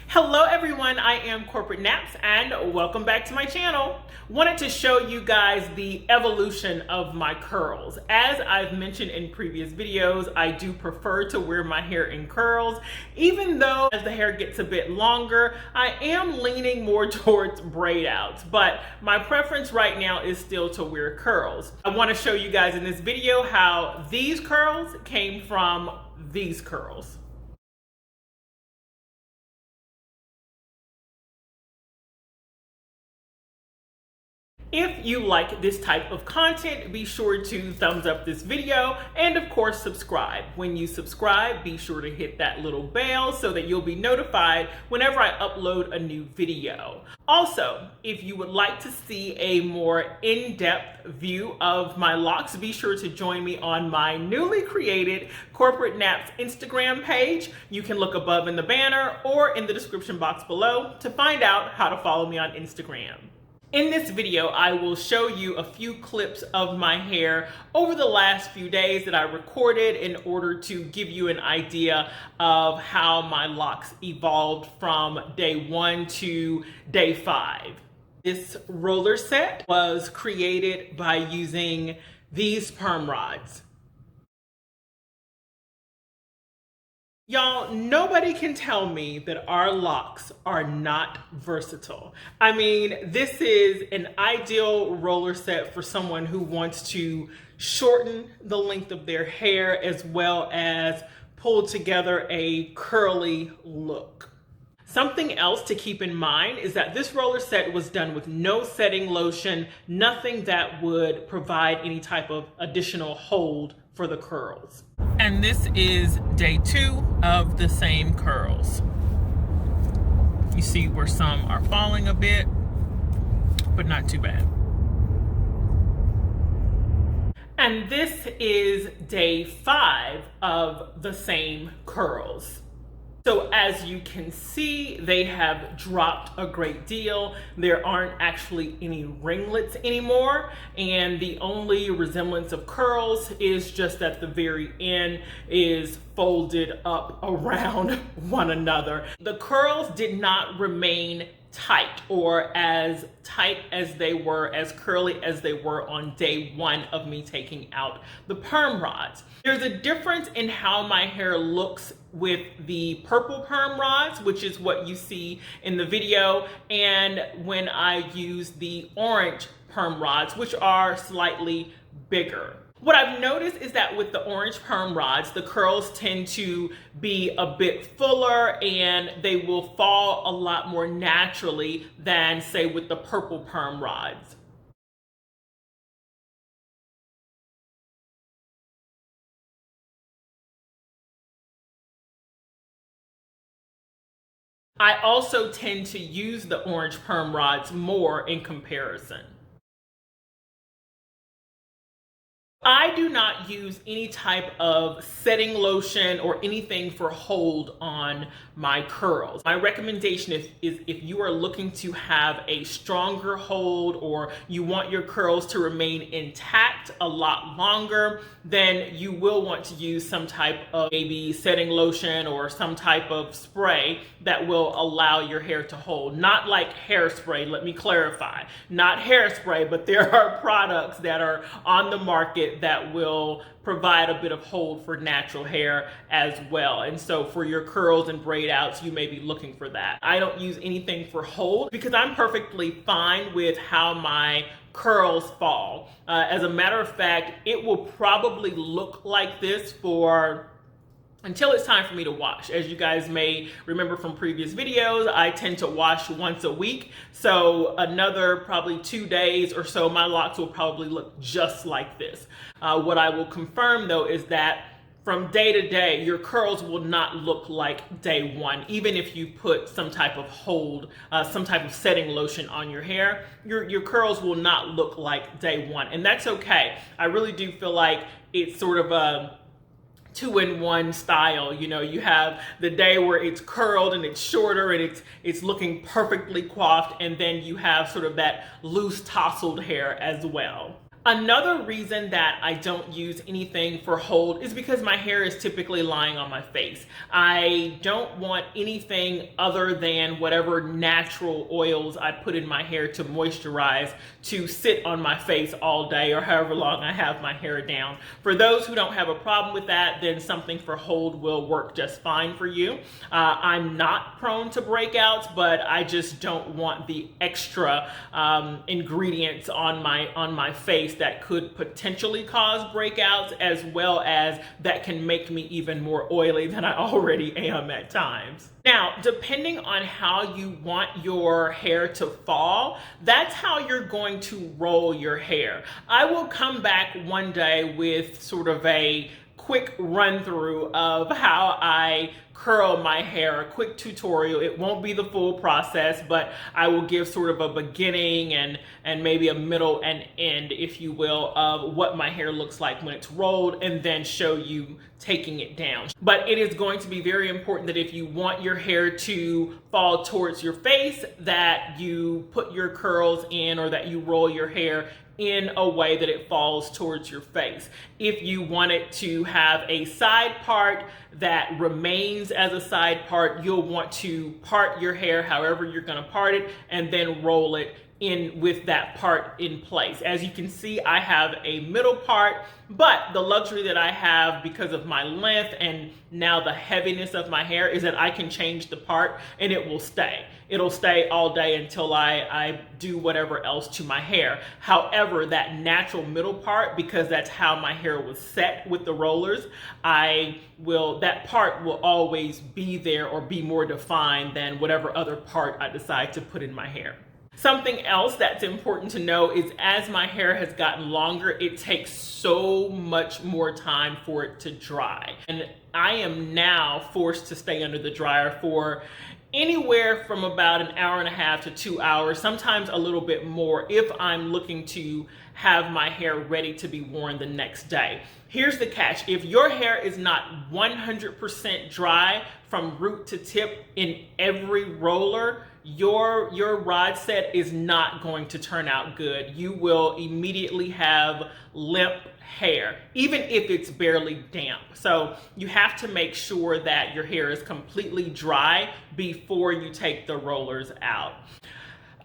Hello everyone, I am CorporateNapps and welcome back to my channel. Wanted to show you guys the evolution of my curls. As I've mentioned in previous videos, I do prefer to wear my hair in curls. Even though as the hair gets a bit longer, I am leaning more towards braid outs, but my preference right now is still to wear curls. I want to show you guys in this video how these curls came from these curls. If you like this type of content, be sure to thumbs up this video and of course subscribe. When you subscribe, be sure to hit that little bell so that you'll be notified whenever I upload a new video. Also, if you would like to see a more in-depth view of my locks, be sure to join me on my newly created CorporateNapps Instagram page. You can look above in the banner or in the description box below to find out how to follow me on Instagram. In this video, I will show you a few clips of my hair over the last few days that I recorded in order to give you an idea of how my locks evolved from day 1 to day 5. This roller set was created by using these perm rods. Y'all, nobody can tell me that our locks are not versatile. I mean, this is an ideal roller set for someone who wants to shorten the length of their hair as well as pull together a curly look. Something else to keep in mind is that this roller set was done with no setting lotion, nothing that would provide any type of additional hold for the curls. And this is day 2 of the same curls. You see where some are falling a bit, but not too bad. And this is day 5 of the same curls. So as you can see, they have dropped a great deal. There aren't actually any ringlets anymore, and the only resemblance of curls is just at the very end is folded up around one another. The curls did not remain tight or as tight as they were, as curly as they were on day 1 of me taking out the perm rods. There's a difference in how my hair looks with the purple perm rods, which is what you see in the video, and when I use the orange perm rods, which are slightly bigger. What I've noticed is that with the orange perm rods, the curls tend to be a bit fuller and they will fall a lot more naturally than, say, with the purple perm rods. I also tend to use the orange perm rods more in comparison. I do not use any type of setting lotion or anything for hold on my curls. My recommendation is if you are looking to have a stronger hold or you want your curls to remain intact a lot longer, then you will want to use some type of maybe setting lotion or some type of spray that will allow your hair to hold. Not like hairspray, let me clarify. Not hairspray, but there are products that are on the market that will provide a bit of hold for natural hair as well. And so for your curls and braid outs, you may be looking for that. I don't use anything for hold because I'm perfectly fine with how my curls fall. As a matter of fact, it will probably look like this until it's time for me to wash. As you guys may remember from previous videos, I tend to wash once a week. So another probably 2 days or so, my locks will probably look just like this. What I will confirm though is that from day to day, your curls will not look like day 1. Even if you put some type of hold, some type of setting lotion on your hair, your curls will not look like day 1. And that's okay. I really do feel like it's sort of a 2-in-1 style. You know, you have the day where it's curled and it's shorter and it's looking perfectly coiffed, and then you have sort of that loose tousled hair as well. Another reason that I don't use anything for hold is because my hair is typically lying on my face. I don't want anything other than whatever natural oils I put in my hair to moisturize to sit on my face all day or however long I have my hair down. For those who don't have a problem with that, then something for hold will work just fine for you. I'm not prone to breakouts, but I just don't want the extra ingredients on my face that could potentially cause breakouts, as well as that can make me even more oily than I already am at times. Now, depending on how you want your hair to fall, that's how you're going to roll your hair. I will come back one day with sort of a quick run through of how I curl my hair, a quick tutorial. It won't be the full process, but I will give sort of a beginning and maybe a middle and end, if you will, of what my hair looks like when it's rolled, and then show you taking it down. But it is going to be very important that if you want your hair to fall towards your face, that you put your curls in, or that you roll your hair in a way that it falls towards your face. If you want it to have a side part that remains as a side part, you'll want to part your hair however you're going to part it, and then roll it in with that part in place. As you can see, I have a middle part, but the luxury that I have because of my length and now the heaviness of my hair is that I can change the part and it will stay. It'll stay all day until I do whatever else to my hair. However, that natural middle part, because that's how my hair was set with the rollers, that part will always be there or be more defined than whatever other part I decide to put in my hair. Something else that's important to know is as my hair has gotten longer, it takes so much more time for it to dry. And I am now forced to stay under the dryer for anywhere from about an hour and a half to 2 hours, sometimes a little bit more, if I'm looking to have my hair ready to be worn the next day. Here's the catch. If your hair is not 100% dry from root to tip in every roller, your rod set is not going to turn out good. You will immediately have limp hair, even if it's barely damp. So you have to make sure that your hair is completely dry before you take the rollers out.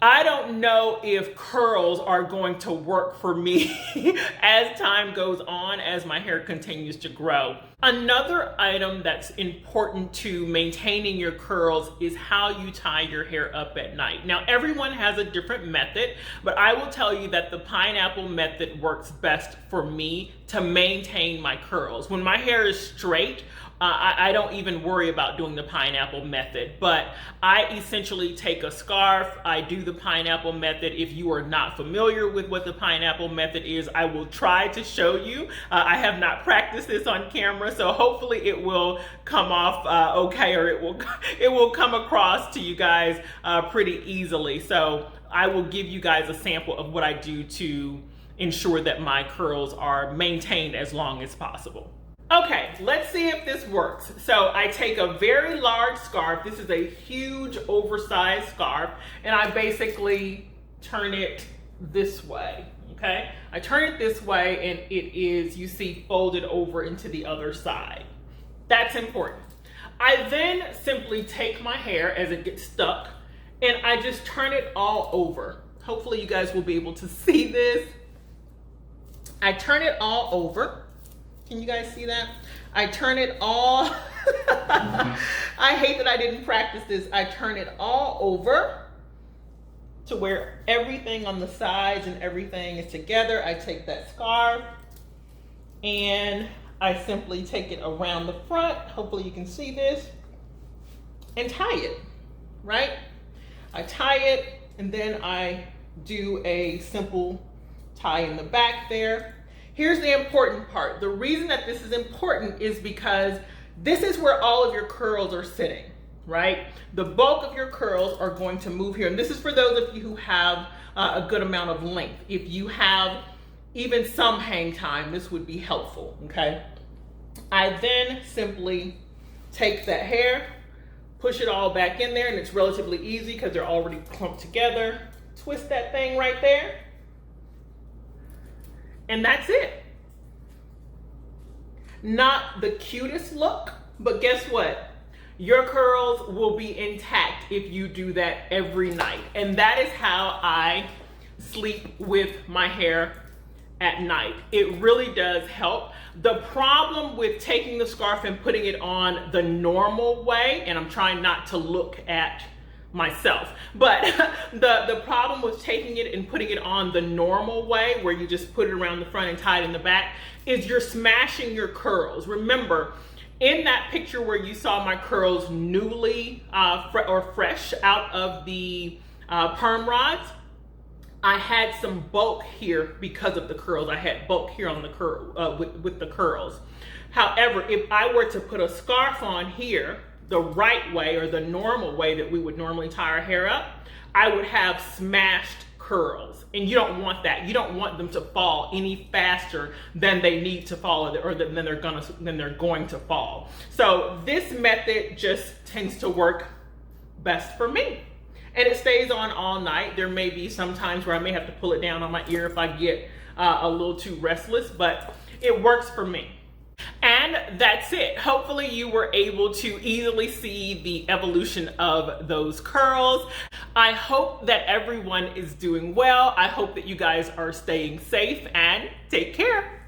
I don't know if curls are going to work for me as time goes on, as my hair continues to grow. Another item that's important to maintaining your curls is how you tie your hair up at night. Now, everyone has a different method, but I will tell you that the pineapple method works best for me to maintain my curls. When my hair is straight, I don't even worry about doing the pineapple method, but I essentially take a scarf, I do the pineapple method. If you are not familiar with what the pineapple method is, I will try to show you. I have not practiced this on camera, so hopefully it will come off okay, or it will come across to you guys pretty easily. So I will give you guys a sample of what I do to ensure that my curls are maintained as long as possible. Okay, let's see if this works. So I take a very large scarf. This is a huge oversized scarf, and I basically turn it this way, okay? I turn it this way, and it is, you see, folded over into the other side. That's important. I then simply take my hair as it gets stuck, and I just turn it all over. Hopefully you guys will be able to see this. I turn it all over. Can you guys see that? I turn it all, I hate that I didn't practice this. I turn it all over to where everything on the sides and everything is together. I take that scarf and I simply take it around the front. Hopefully you can see this, and tie it, right? I tie it, and then I do a simple tie in the back there. Here's the important part. The reason that this is important is because this is where all of your curls are sitting, right? The bulk of your curls are going to move here. And this is for those of you who have a good amount of length. If you have even some hang time, this would be helpful, okay? I then simply take that hair, push it all back in there, and it's relatively easy because they're already clumped together. Twist that thing right there. And that's it. Not the cutest look, but guess what? Your curls will be intact if you do that every night. And that is how I sleep with my hair at night. It really does help. The problem with taking the scarf and putting it on the normal way, and I'm trying not to look at myself, but the problem with taking it and putting it on the normal way, where you just put it around the front and tie it in the back, is you're smashing your curls. Remember, in that picture where you saw my curls newly fresh out of the perm rods, I had some bulk here because of the curls. I had bulk here on the curl with the curls. However, if I were to put a scarf on here the right way, or the normal way that we would normally tie our hair up, I would have smashed curls. And you don't want that. You don't want them to fall any faster than they need to fall, or than they're going to fall. So this method just tends to work best for me. And it stays on all night. There may be some times where I may have to pull it down on my ear if I get a little too restless, but it works for me. And that's it. Hopefully you were able to easily see the evolution of those curls. I hope that everyone is doing well. I hope that you guys are staying safe, and take care.